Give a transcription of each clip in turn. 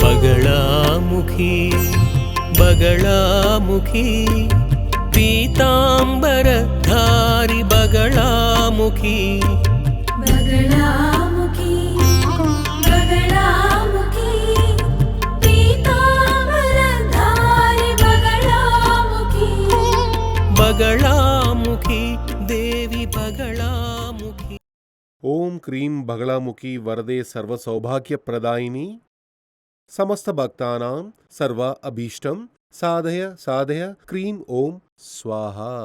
बगलामुखी बगलामुखी पीताम्बरधारि बगलामुखी बगलामुखी बगलामुखी पीताम्बरधारि बगलामुखी बगलामुखी देवी बगलामुखी। ओम क्रीं बगलामुखी वरदे सर्वसौभाग्यप्रदायिनी समस्त भक्तानां सर्व अभीष्टं साधय साधय क्रीं ओम स्वाहा।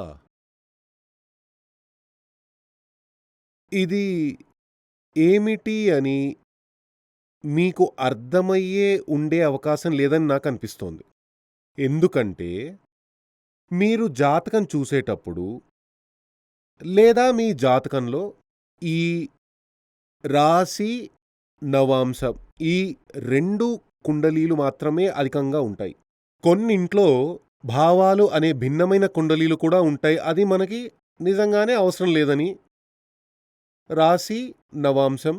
ఇది ఏమిటి అని మీకు అర్థమయ్యే ఉండే అవకాశం లేదని నాకు అనిపిస్తోంది. ఎందుకంటే మీరు జాతకం చూసేటప్పుడు లేదా మీ జాతకంలో ఈ రాశి నవాంశం ఈ 2 కుండలీలు మాత్రమే అధికంగా ఉంటాయి. కొన్నింట్లో భావాలు అనే భిన్నమైన కుండలీలు కూడా ఉంటాయి. అది మనకి నిజంగానే అవసరం లేదని. రాశి నవాంశం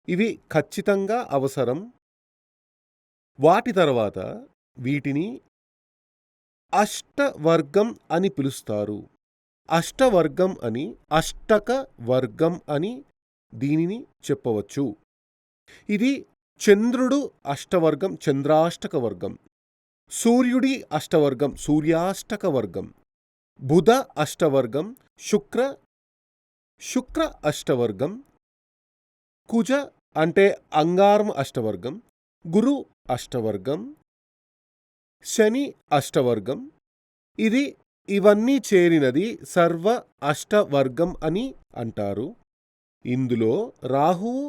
ఇవి ఖచ్చితంగా అవసరం. వాటి తర్వాత వీటిని అష్టవర్గం అని పిలుస్తారు. అష్టవర్గం అని అష్టక వర్గం అని దీనిని చెప్పవచ్చు. ఇది చంద్రుడు అష్టవర్గం చంద్రాష్టక వర్గం, సూర్యుడి అష్టవర్గం సూర్యాష్టక వర్గం, బుధ అష్టవర్గం శుక్ర అష్టవర్గం, కుజ అంటే అంగారం అష్టవర్గం, గురు అష్టవర్గం, శని అష్టవర్గం. ఇవన్నీ చేరినది సర్వ అష్టవర్గం అని అంటారు. ఇందులో రాహువు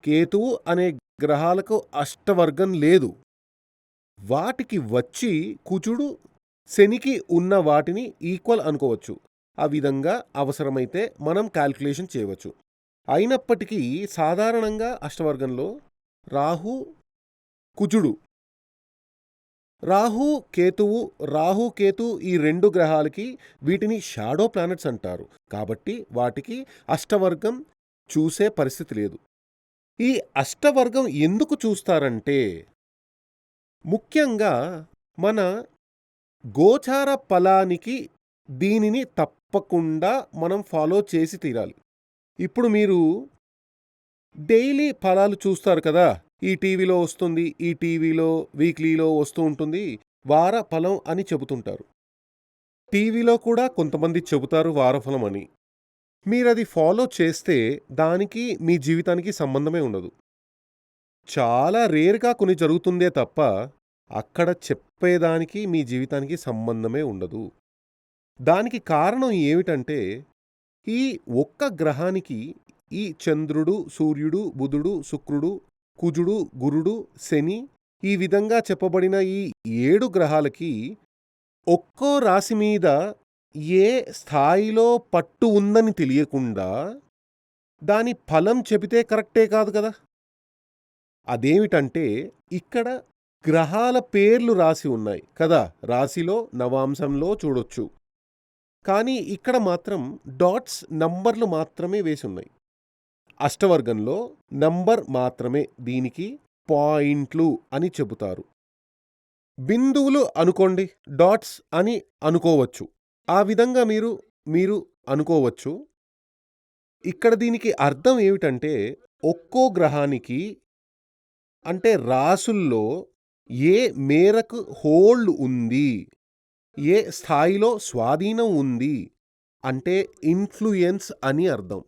కేతువు అనే గ్రహాలకు అష్టవర్గం లేదు. వాటికి వచ్చి కుజుడు శనికి ఉన్న వాటిని ఈక్వల్ అనుకోవచ్చు. ఆ విధంగా అవసరమైతే మనం క్యాల్కులేషన్ చేయవచ్చు. అయినప్పటికీ సాధారణంగా అష్టవర్గంలో రాహు కుజుడు రాహు కేతు ఈ 2 గ్రహాలకి వీటిని షాడో ప్లానెట్స్ అంటారు. కాబట్టి వాటికి అష్టవర్గం చూసే పరిస్థితి లేదు. ఈ అష్టవర్గం ఎందుకు చూస్తారంటే ముఖ్యంగా మన గోచార ఫలానికి దీనిని తప్పకుండా మనం ఫాలో చేసి తీరాలి. ఇప్పుడు మీరు డైలీ ఫలాలు చూస్తారు కదా, ఈ టీవీలో వస్తుంది, ఈ టీవీలో వీక్లీలో వస్తూ ఉంటుంది వార ఫలం అని చెబుతుంటారు. టీవీలో కూడా కొంతమంది చెబుతారు వారఫలం అని. మీరది ఫాలో చేస్తే దానికి మీ జీవితానికి సంబంధమే ఉండదు. చాలా రేర్గా కొన్ని జరుగుతుందే తప్ప అక్కడ చెప్పేదానికి మీ జీవితానికి సంబంధమే ఉండదు. దానికి కారణం ఏమిటంటే ఈ ఒక్క గ్రహానికి ఈ చంద్రుడు సూర్యుడు బుధుడు శుక్రుడు కుజుడు గురుడు శని ఈ విధంగా చెప్పబడిన ఈ 7 గ్రహాలకి ఒక్కో రాశి మీద ఏ స్థాయిలో పట్టు ఉందని తెలియకుండా దాని ఫలం చెబితే కరెక్టే కాదు కదా. అదేమిటంటే ఇక్కడ గ్రహాల పేర్లు రాసి ఉన్నాయి కదా, రాశిలో నవాంశంలో చూడొచ్చు. కానీ ఇక్కడ మాత్రం డాట్స్ నంబర్లు మాత్రమే వేసి ఉన్నాయి. అష్టవర్గంలో నంబర్ మాత్రమే దీనికి పాయింట్లు అని చెబుతారు. బిందువులు అనుకోండి, డాట్స్ అని అనుకోవచ్చు. ఆ విధంగా మీరు అనుకోవచ్చు. ఇక్కడ దీనికి అర్థం ఏమిటంటే ఒక్కో గ్రహానికి అంటే రాసుల్లో ఏ మేరకు హోల్డ్ ఉంది, ఏ స్థాయిలో స్వాధీనం ఉంది అంటే ఇన్ఫ్లుయెన్స్ అని అర్థం.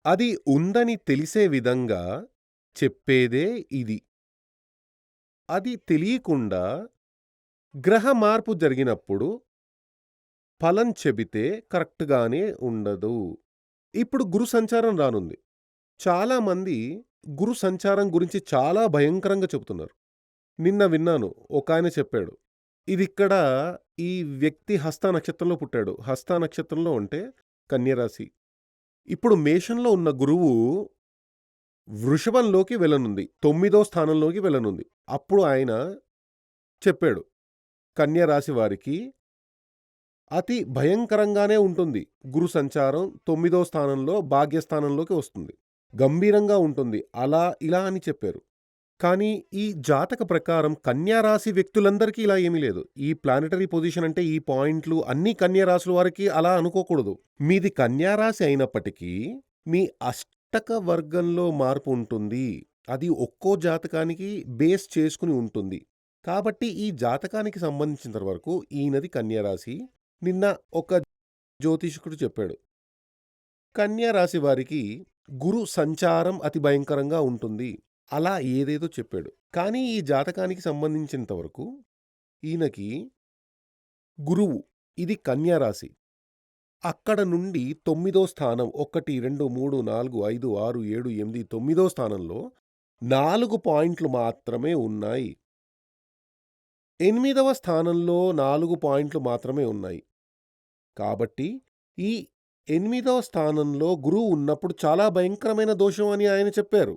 అది ఉందని తెలిసే విధంగా చెప్పేదే ఇది. అది తెలియకుండా గ్రహ మార్పు జరిగినప్పుడు ఫలం చెబితే కరెక్ట్గానే ఉండదు. ఇప్పుడు గురు సంచారం రానుంది. చాలామంది గురు సంచారం గురించి చాలా భయంకరంగా చెబుతున్నారు. నిన్న విన్నాను, ఒక ఆయన చెప్పాడు, ఇదిక్కడ ఈ వ్యక్తి హస్త నక్షత్రంలో పుట్టాడు. హస్త నక్షత్రంలో అంటే కన్యరాశి. ఇప్పుడు మేషంలో ఉన్న గురువు వృషభంలోకి వెళ్ళనుంది, 9వ స్థానంలోకి వెళ్ళనుంది. అప్పుడు ఆయన చెప్పాడు కన్యరాశి వారికి అతి భయంకరంగానే ఉంటుంది. గురు సంచారం 9వ స్థానంలో భాగ్యస్థానంలోకి వస్తుంది, గంభీరంగా ఉంటుంది, అలా ఇలా అని చెప్పారు. కానీ ఈ జాతక ప్రకారం కన్యా రాశి వ్యక్తులందరికీ ఇలా ఏమీ లేదు. ఈ ప్లానెటరీ పొజిషన్ అంటే ఈ పాయింట్లు అన్నీ కన్యా రాశుల వారికి అలా అనుకోకూడదు. మీది కన్యా రాశి అయినప్పటికీ మీ అష్టక వర్గంలో మార్పు ఉంటుంది. అది ఒక్కో జాతకానికి బేస్ చేసుకుని ఉంటుంది. కాబట్టి ఈ జాతకానికి సంబంధించినంత వరకు ఈయనది కన్యా రాశి. నిన్న ఒక జ్యోతిష్కుడు చెప్పాడు. కన్యా రాశి వారికి గురు సంచారం అతి భయంకరంగా ఉంటుంది. అలా ఏదేదో చెప్పాడు. కానీ ఈ జాతకానికి సంబంధించినంత వరకు ఈయనకి గురువు ఇది కన్యా రాశి. అక్కడ నుండి 9వ స్థానం 1, 2, 3, 4, 5, 6, 7, 8, 9వ స్థానంలో 4 పాయింట్లు మాత్రమే ఉన్నాయి. 8వ స్థానంలో 4 పాయింట్లు మాత్రమే ఉన్నాయి. కాబట్టి ఈ 8వ స్థానంలో గురువు ఉన్నప్పుడు చాలా భయంకరమైన దోషం అని ఆయన చెప్పారు.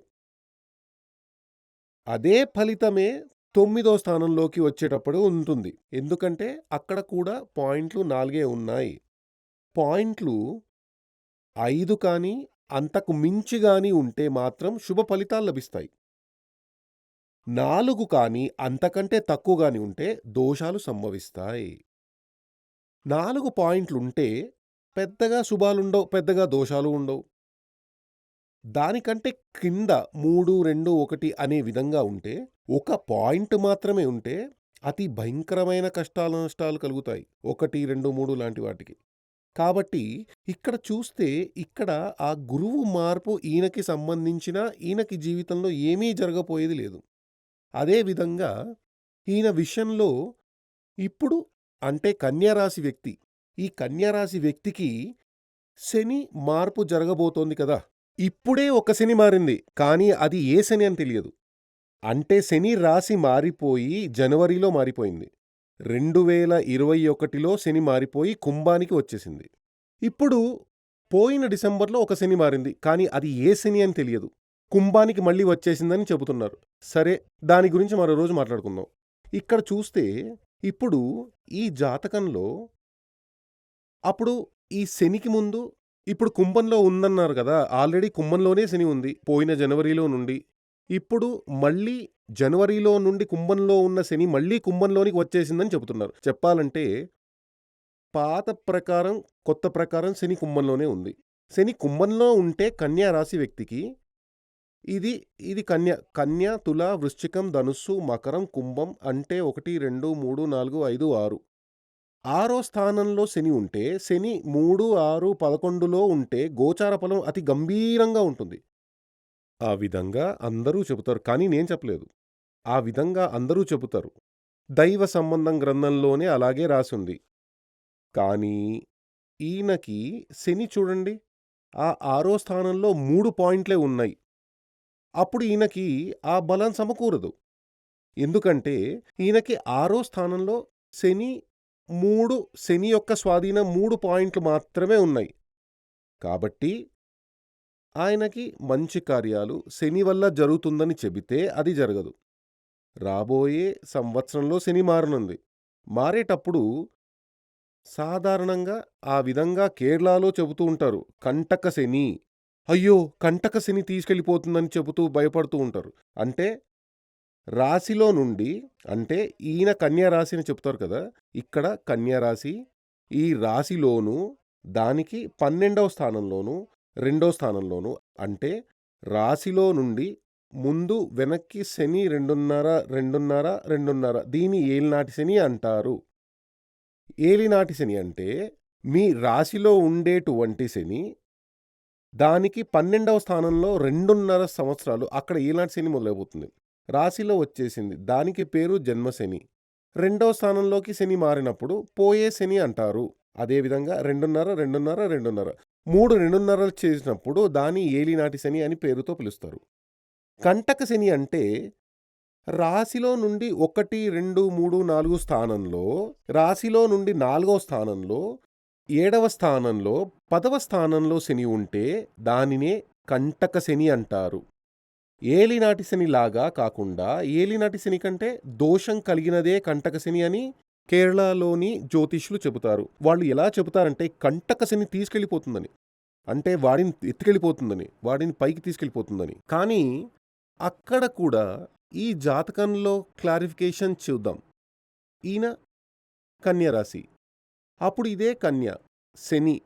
అదే ఫలితమే 9వ స్థానంలోకి వచ్చేటప్పుడు ఉంటుంది. ఎందుకంటే అక్కడ కూడా పాయింట్లు 4 ఉన్నాయి. పాయింట్లు 5 కానీ అంతకు మించి గాని ఉంటే మాత్రం శుభ ఫలితాలు లభిస్తాయి. 4 కానీ అంతకంటే తక్కువ గాని ఉంటే దోషాలు సంభవిస్తాయి. 4 పాయింట్లుంటే పెద్దగా శుభాలుండవు, పెద్దగా దోషాలు ఉండవు. దానికంటే కింద 3, 2, 1 అనే విధంగా ఉంటే, ఒక పాయింట్ మాత్రమే ఉంటే అతి భయంకరమైన కష్టాలు, నష్టాలు కలుగుతాయి. 1, 2, 3 లాంటి వాటికి. కాబట్టి ఇక్కడ చూస్తే ఇక్కడ ఆ గురువు మార్పు ఈయనకి సంబంధించిన ఈయనకి జీవితంలో ఏమీ జరగపోయేది లేదు. అదే విధంగా ఈయన విషయంలో ఇప్పుడు అంటే కన్యా రాశి వ్యక్తి. ఈ కన్యా రాశి వ్యక్తికి శని మార్పు జరగబోతోంది కదా! ఇప్పుడే ఒక శని మారింది. కానీ అది ఏ శని అని తెలియదు. అంటే శని రాశి మారిపోయి జనవరిలో మారిపోయింది. 2021లో శని మారిపోయి కుంభానికి వచ్చేసింది. ఇప్పుడు పోయిన డిసెంబర్లో ఒక శని మారింది. కానీ అది ఏ శని అని తెలియదు. కుంభానికి మళ్ళీ వచ్చేసిందని చెబుతున్నారు. సరే, దాని గురించి మరో రోజు మాట్లాడుకుందాం. ఇక్కడ చూస్తే ఇప్పుడు ఈ జాతకంలో అప్పుడు ఈ శనికి ముందు ఇప్పుడు కుంభంలో ఉందన్నారు కదా! ఆల్రెడీ కుంభంలోనే శని ఉంది పోయిన జనవరిలో నుండి. ఇప్పుడు మళ్ళీ జనవరిలో నుండి కుంభంలో ఉన్న శని మళ్ళీ కుంభంలోనికి వచ్చేసిందని చెబుతున్నారు. చెప్పాలంటే పాత ప్రకారం, కొత్త ప్రకారం శని కుంభంలోనే ఉంది. శని కుంభంలో ఉంటే కన్యా రాశి వ్యక్తికి ఇది కన్య, తుల, వృశ్చికం, ధనుస్సు, మకరం, కుంభం అంటే 1, 2, 3, 4, 5, 6. 6వ స్థానంలో శని ఉంటే శని 3, 6, 11లో ఉంటే గోచార ఫలం అతి గంభీరంగా ఉంటుంది. ఆ విధంగా అందరూ చెబుతారు. కానీ నేను చెప్పలేదు. ఆ విధంగా అందరూ చెబుతారు. దైవ సంబంధం గ్రంథంలోనే అలాగే రాసుంది. కానీ ఈయనకి శని చూడండి, ఆ 6వ స్థానంలో 3 పాయింట్లే ఉన్నాయి. అప్పుడు ఈయనకి ఆ బలం సమకూరదు. ఎందుకంటే ఈయనకి 6వ స్థానంలో శని యొక్క స్వాధీనం 3 పాయింట్లు మాత్రమే ఉన్నాయి. కాబట్టి ఆయనకి మంచి కార్యాలు శని వల్ల జరుగుతుందని చెబితే అది జరగదు. రాబోయే సంవత్సరంలో శని మారనుంది. మారేటప్పుడు సాధారణంగా ఆ విధంగా కేరళలో చెబుతూ ఉంటారు. కంటక శని, అయ్యో కంటక శని తీసుకెళ్ళిపోతుందని చెబుతూ భయపడుతూ ఉంటారు. అంటే రాశిలో నుండి, అంటే ఈయన కన్యా రాశి అని చెప్తారు కదా, ఇక్కడ కన్యా రాశి ఈ రాశిలోను దానికి 12వ స్థానంలోను 2వ స్థానంలోను, అంటే రాశిలో నుండి ముందు వెనక్కి శని 2.5, 2.5, 2.5 దీని ఏలినాటి శని అంటారు. ఏలినాటి శని అంటే మీ రాశిలో ఉండేటువంటి శని దానికి 12వ స్థానంలో 2.5 సంవత్సరాలు అక్కడ ఏలినాటి శని మొదలైపోతుంది. రాశిలో వచ్చేసింది. దానికి పేరు జన్మశని. 2వ స్థానంలోకి శని మారినప్పుడు పోయే శని అంటారు. అదేవిధంగా 2.5, 2.5, 2.5 3 2.5 చేసినప్పుడు దాని ఏలినాటి శని అని పేరుతో పిలుస్తారు. కంటక శని అంటే రాశిలో నుండి 1, 2, 3, 4 స్థానంలో, రాశిలో నుండి 4వ స్థానంలో, 7వ స్థానంలో, 10వ స్థానంలో శని ఉంటే దానినే కంటక శని అంటారు. ఏలినాటి శని లాగా కాకుండా, ఏలినాటి శని కంటే దోషం కలిగినదే కంటక శని అని కేరళలోని జ్యోతిష్యులు చెబుతారు. వాళ్ళు ఎలా చెబుతారంటే కంటక శని తీసుకెళ్ళిపోతుందని, అంటే వాడిని ఎత్తుకెళ్ళిపోతుందని, వాడిని పైకి తీసుకెళ్ళిపోతుందని. కానీ అక్కడ కూడా ఈ జాతకంలో క్లారిఫికేషన్ చూద్దాం. ఈయన కన్య రాశి. అప్పుడు ఇదే కన్య, శని.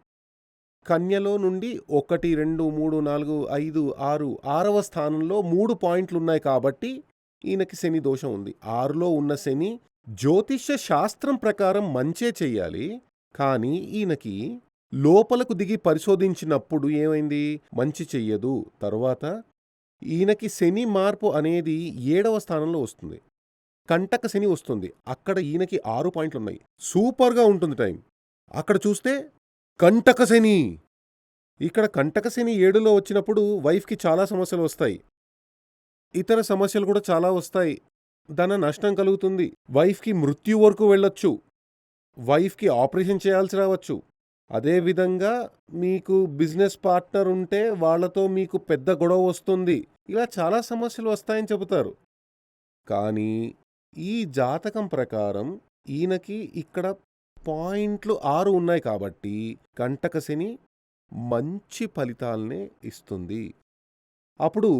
కన్యలో నుండి 1, 2, 3, 4, 5, 6 6వ స్థానంలో 3 పాయింట్లున్నాయి కాబట్టి ఈయనకి శని దోషం ఉంది. 6లో ఉన్న శని జ్యోతిష్య శాస్త్రం ప్రకారం మంచే చెయ్యాలి. కానీ ఈయనకి లోపలకు దిగి పరిశోధించినప్పుడు ఏమైంది? మంచి చెయ్యదు. తరువాత ఈయనకి శని మార్పు అనేది 7వ స్థానంలో వస్తుంది. కంటక శని వస్తుంది. అక్కడ ఈయనకి 6 పాయింట్లున్నాయి. సూపర్‌గా ఉంటుంది టైం. అక్కడ చూస్తే కంటక శని. ఇక్కడ కంటక శని 7లో వచ్చినప్పుడు వైఫ్‌కి చాలా సమస్యలు వస్తాయి. ఇతర సమస్యలు కూడా చాలా వస్తాయి. ధన నష్టం కలుగుతుంది. వైఫ్‌కి మృత్యు వరకు వెళ్ళొచ్చు. వైఫ్‌కి ఆపరేషన్ చేయాల్సి రావచ్చు. అదేవిధంగా మీకు బిజినెస్ పార్ట్నర్ ఉంటే వాళ్ళతో మీకు పెద్ద గొడవ వస్తుంది. ఇలా చాలా సమస్యలు వస్తాయని చెబుతారు. కానీ ఈ జాతకం ప్రకారం ఈయనకి ఇక్కడ పాయింట్లు 6 ఉన్నాయి కాబట్టి కంటక శని మంచి ఫలితాలనే ఇస్తుంది. అప్పుడు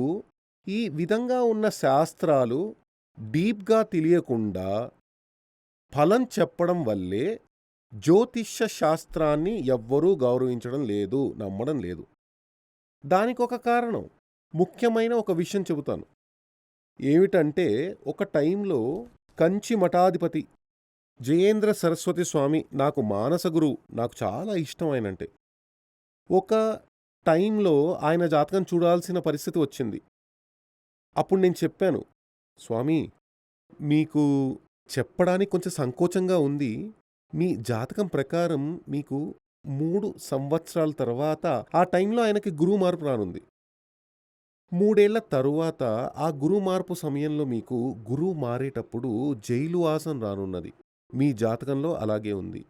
ఈ విధంగా ఉన్న శాస్త్రాలు డీప్‌గా తెలియకుండా ఫలం చెప్పడం వల్లే జ్యోతిష్య శాస్త్రాన్ని ఎవ్వరూ గౌరవించడం లేదు, నమ్మడం లేదు. దానికొక కారణం, ముఖ్యమైన ఒక విషయం చెబుతాను. ఏమిటంటే ఒక టైంలో కంచి మఠాధిపతి జయేంద్ర సరస్వతి స్వామి నాకు మానస గురువు. నాకు చాలా ఇష్టం ఆయనంటే. ఒక టైంలో ఆయన జాతకం చూడాల్సిన పరిస్థితి వచ్చింది. అప్పుడు నేను చెప్పాను, స్వామి మీకు చెప్పడానికి కొంచెం సంకోచంగా ఉంది. మీ జాతకం ప్రకారం మీకు 3 సంవత్సరాల తర్వాత ఆ టైంలో ఆయనకి గురువు మార్పు రానుంది. 3 ఏళ్ల తరువాత ఆ గురువు మార్పు సమయంలో మీకు గురువు మారేటప్పుడు జైలు వాసం రానున్నది. మీ జాతకంలో అలాగే ఉంది.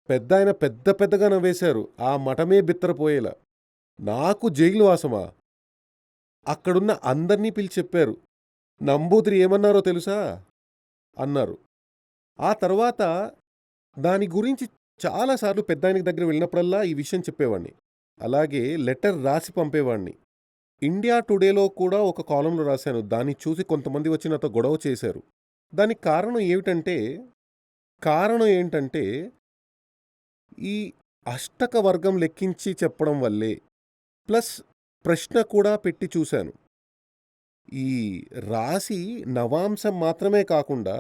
పెద్దాయన పెద్ద పెద్దగా నవ్వేశారు. ఆ మఠమే బిత్తరపోయేలా. నాకు జైలు వాసమా? అక్కడున్న అందర్నీ పిలిచి చెప్పారు. నంబూదిరి ఏమన్నారో తెలుసా? అన్నారు. ఆ తర్వాత దాని గురించి చాలాసార్లు పెద్దాయనకి దగ్గర వెళ్ళినప్పుడల్లా ఈ విషయం చెప్పేవాణ్ణి. అలాగే లెటర్ రాసి పంపేవాణ్ణి. ఇండియా టుడేలో కూడా ఒక కాలంలో రాశాను. దాన్ని చూసి కొంతమంది వచ్చి నాతో గొడవ చేశారు. దానికి కారణం ఏంటంటే ఈ అష్టక వర్గం లెక్కించి చెప్పడం వల్లే. ప్లస్ ప్రశ్న కూడా పెట్టి చూశాను. ఈ రాశి నవాంశం మాత్రమే కాకుండా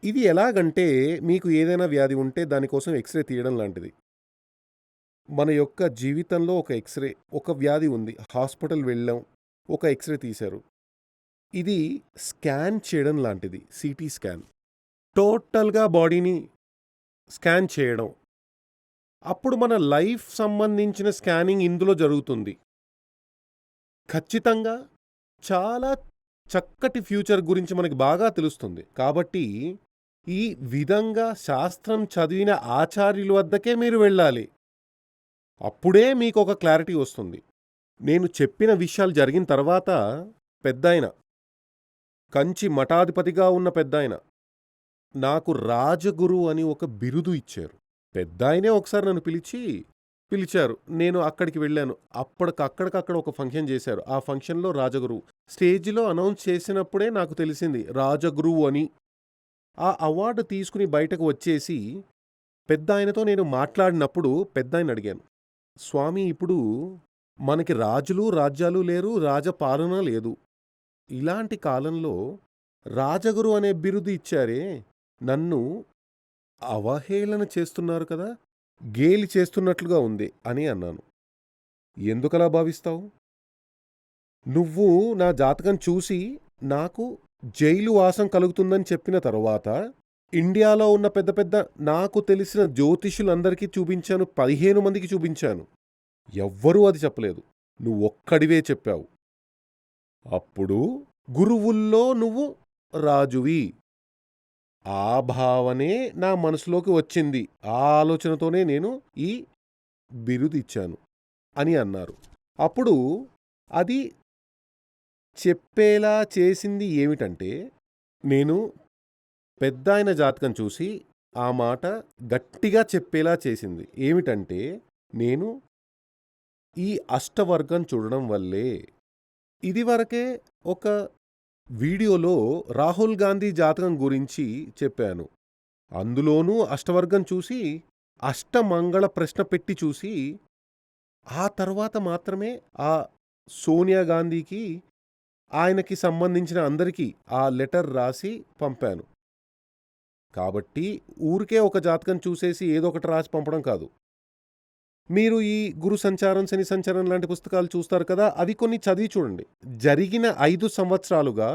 ఇది ఎలాగంటే మీకు ఏదైనా వ్యాధి ఉంటే దానికోసం ఎక్స్‌రే తీయడం లాంటిది. మన యొక్క జీవితంలో ఒక ఎక్స్‌రే, ఒక వ్యాధి ఉంది, హాస్పిటల్ వెళ్ళాం, ఒక ఎక్స్‌రే తీశారు. ఇది స్కాన్ చేయడం లాంటిది. CT scan. టోటల్‌గా బాడీని స్కాన్ చేయడం. అప్పుడు మన లైఫ్ సంబంధించిన స్కానింగ్ ఇందులో జరుగుతుంది. ఖచ్చితంగా చాలా చక్కటి ఫ్యూచర్ గురించి మనకి బాగా తెలుస్తుంది. కాబట్టి ఈ విధంగా శాస్త్రం చదివిన ఆచార్యుల వద్దకే మీరు వెళ్ళాలి. అప్పుడే మీకు ఒక క్లారిటీ వస్తుంది. నేను చెప్పిన విషయాలు జరిగిన తర్వాత పెద్దాయన, కంచి మఠాధిపతిగా ఉన్న పెద్దాయన నాకు రాజగురు అని ఒక బిరుదు ఇచ్చారు. పెద్దాయనే ఒకసారి నన్ను పిలిచారు. నేను అక్కడికి వెళ్ళాను. అక్కడికక్కడ ఒక ఫంక్షన్ చేశారు. ఆ ఫంక్షన్లో రాజగురువు స్టేజిలో అనౌన్స్ చేసినప్పుడే నాకు తెలిసింది రాజగురువు అని. ఆ అవార్డు తీసుకుని బయటకు వచ్చేసి పెద్దాయనతో నేను మాట్లాడినప్పుడు పెద్దాయన అడిగాను, స్వామి ఇప్పుడు మనకి రాజులు రాజ్యాలు లేరు, రాజపాలన లేదు. ఇలాంటి కాలంలో రాజగురు అనే బిరుదు ఇచ్చారే, నన్ను అవహేళన చేస్తున్నారు కదా, గేలి చేస్తున్నట్లుగా ఉంది అని అన్నాను. ఎందుకలా భావిస్తావు? నువ్వు నా జాతకం చూసి నాకు జైలు వాసం కలుగుతుందని చెప్పిన తరువాత ఇండియాలో ఉన్న పెద్ద పెద్ద నాకు తెలిసిన జ్యోతిష్యులందరికీ చూపించాను. 15 మందికి చూపించాను. ఎవ్వరూ అది చెప్పలేదు. నువ్వొక్కడివే చెప్పావు. అప్పుడు గురువుల్లో నువ్వు రాజువి. ఆ భావనే నా మనసులోకి వచ్చింది. ఆ ఆలోచనతోనే నేను ఈ బిరుదు ఇచ్చాను అని అన్నారు. అప్పుడు అది చెప్పేలా చేసింది ఏమిటంటే, నేను పెద్దాయన జాతకం చూసి ఆ మాట గట్టిగా చెప్పేలా చేసింది ఏమిటంటే, నేను ఈ అష్టవర్గం చూడడం వల్లే. ఇదివరకే ఒక వీడియోలో రాహుల్ గాంధీ జాతకం గురించి చెప్పాను. అందులోనూ అష్టవర్గం చూసి, అష్టమంగళ ప్రశ్న పెట్టి చూసి, ఆ తర్వాత మాత్రమే ఆ సోనియా గాంధీకి, ఆయనకి సంబంధించిన అందరికీ ఆ లెటర్ రాసి పంపాను. కాబట్టి ఊరికే ఒక జాతకం చూసేసి ఏదో ఒకటి రాసి పంపడం కాదు. మీరు ఈ గురు సంచారం, శని సంచారం లాంటి పుస్తకాలు చూస్తారు కదా, అవి కొన్ని చదివి చూడండి. జరిగిన 5 సంవత్సరాలుగా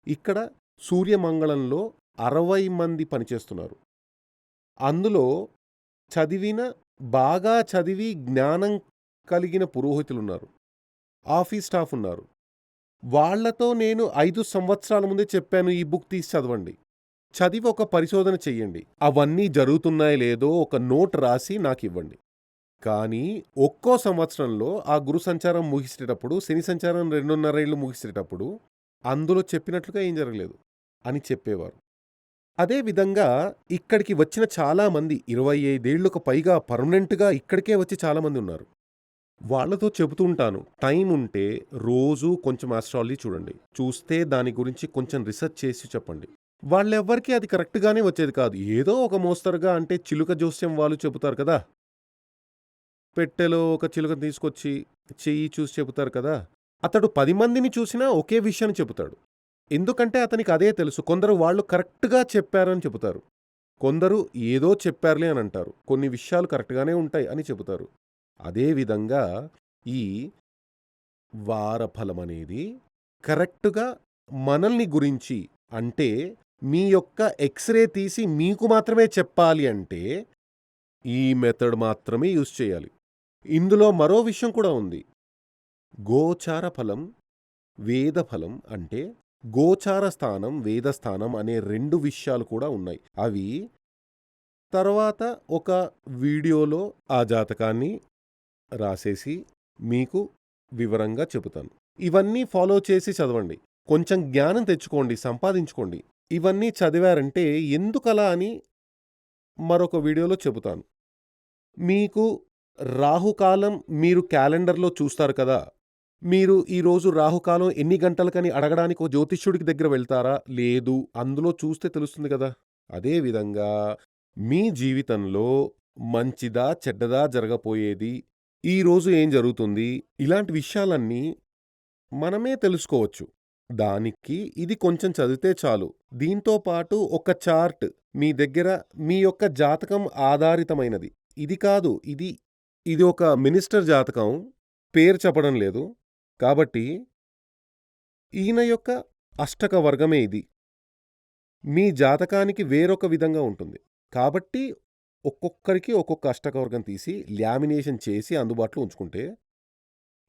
ఇక్కడ సూర్యమంగళంలో 60 మంది పనిచేస్తున్నారు. అందులో బాగా చదివి జ్ఞానం కలిగిన పురోహితులున్నారు. ఆఫీస్ స్టాఫ్ ఉన్నారు. వాళ్లతో నేను 5 సంవత్సరాల ముందే చెప్పాను, ఈ బుక్ తీసి చదవండి. చదివి ఒక పరిశోధన చెయ్యండి. అవన్నీ జరుగుతున్నాయో లేదో ఒక నోట్ రాసి నాకివ్వండి. కానీ ఒక్కో సంవత్సరంలో ఆ గురు సంచారం ముగిసేటప్పుడు, శని సంచారం 2.5 ఏళ్ళు ముగిసేటప్పుడు అందులో చెప్పినట్లుగా ఏం జరగలేదు అని చెప్పేవారు. అదేవిధంగా ఇక్కడికి వచ్చిన చాలామంది 25 ఏళ్లకు పైగా పర్మనెంట్గా ఇక్కడికే వచ్చి చాలామంది ఉన్నారు. వాళ్లతో చెబుతూ ఉంటాను, టైం ఉంటే రోజూ కొంచెం ఆస్ట్రాలజీ చూడండి. చూస్తే దాని గురించి కొంచెం రీసెర్చ్ చేసి చెప్పండి. వాళ్ళెవ్వరికీ అది కరెక్ట్గానే వచ్చేది కాదు. ఏదో ఒక మోస్తరుగా, అంటే చిలుక జోస్యం వాళ్ళు చెబుతారు కదా, పెట్టెలో ఒక చిలుకను తీసుకొచ్చి చెయ్యి చూసి చెబుతారు కదా, అతడు 10 మందిని చూసినా ఒకే విషయాన్ని చెబుతాడు. ఎందుకంటే అతనికి అదే తెలుసు. కొందరు వాళ్ళు కరెక్ట్గా చెప్పారని చెబుతారు, కొందరు ఏదో చెప్పారులే అని అంటారు. కొన్ని విషయాలు కరెక్ట్గానే ఉంటాయి అని చెబుతారు. అదేవిధంగా ఈ వారఫలమనేది కరెక్టుగా మనల్ని గురించి, అంటే మీ యొక్క ఎక్స్‌రే తీసి మీకు మాత్రమే చెప్పాలి అంటే ఈ మెథడ్ మాత్రమే యూజ్ చేయాలి. ఇందులో మరో విషయం కూడా ఉంది. గోచార ఫలం, వేద ఫలం, అంటే గోచార స్థానం, వేదస్థానం అనే 2 విషయాలు కూడా ఉన్నాయి. అవి తర్వాత ఒక వీడియోలో ఆ జాతకాన్ని రాసేసి మీకు వివరంగా చెబుతాను. ఇవన్నీ ఫాలో చేసి చదవండి. కొంచెం జ్ఞానం తెచ్చుకోండి, సంపాదించుకోండి. ఇవన్నీ చదివారంటే ఎందుకలా అని మరొక వీడియోలో చెబుతాను. మీకు రాహుకాలం మీరు క్యాలెండర్లో చూస్తారు కదా, మీరు ఈరోజు రాహుకాలం ఎన్ని గంటలకని అడగడానికి ఓ జ్యోతిష్యుడికి దగ్గర వెళ్తారా? లేదు. అందులో చూస్తే తెలుస్తుంది కదా. అదేవిధంగా మీ జీవితంలో మంచిదా చెడ్డదా జరగపోయేది, ఈరోజు ఏం జరుగుతుంది, ఇలాంటి విషయాలన్నీ మనమే తెలుసుకోవచ్చు. దానికి ఇది కొంచెం చదివితే చాలు. దీంతో పాటు ఒక చార్ట్ మీ దగ్గర, మీ యొక్క జాతకం ఆధారితమైనది. ఇది కాదు, ఇది ఒక మినిస్టర్ జాతకం, పేరు చెప్పడం లేదు. కాబట్టి ఈయన యొక్క అష్టక వర్గమే ఇది. మీ జాతకానికి వేరొక విధంగా ఉంటుంది. కాబట్టి ఒక్కొక్కరికి ఒక్కొక్క అష్టక వర్గం తీసి లామినేషన్ చేసి అందుబాటులో ఉంచుకుంటే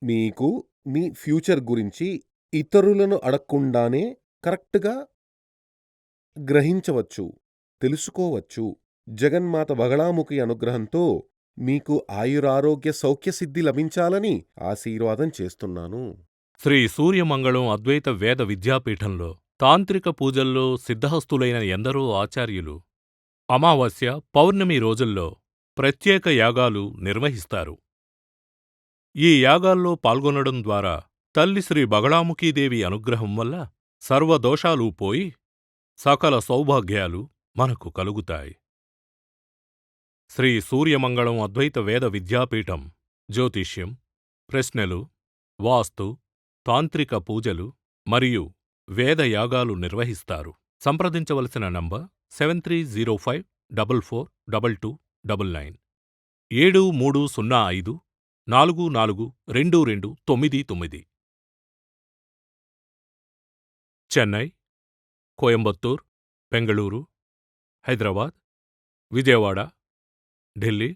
మీకు మీ ఫ్యూచర్ గురించి ఇతరులను అడగకుండానే కరెక్ట్గా గ్రహించవచ్చు, తెలుసుకోవచ్చు. జగన్మాత బగళాముఖి అనుగ్రహంతో మీకు ఆయురారోగ్య సౌఖ్యసిద్ధి లభించాలని ఆశీర్వాదం చేస్తున్నాను. శ్రీ సూర్యమంగళం అద్వైత వేద విద్యాపీఠంలో తాంత్రిక పూజల్లో సిద్ధహస్తులైన ఎందరో ఆచార్యులు అమావాస్య, పౌర్ణమి రోజుల్లో ప్రత్యేక యాగాలు నిర్వహిస్తారు. ఈ యాగాల్లో పాల్గొనడం ద్వారా తల్లి శ్రీ బగళాముఖీదేవి అనుగ్రహం వల్ల సర్వదోషాలూ పోయి సకల సౌభాగ్యాలు మనకు కలుగుతాయి. శ్రీ సూర్యమంగళం అద్వైత వేద విద్యాపీఠం జ్యోతిష్యం, ప్రశ్నలు, వాస్తు, తాంత్రిక పూజలు మరియు వేదయాగాలు నిర్వహిస్తారు. సంప్రదించవలసిన నంబర్ 7305442299 7305442299. చెన్నై, కోయంబత్తూర్, బెంగళూరు, హైదరాబాద్, విజయవాడ, ఢిల్లీ,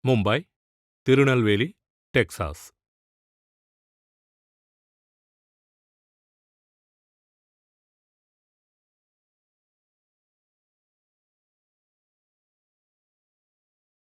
ముంబై, తిరునల్వేలి, టెక్సాస్.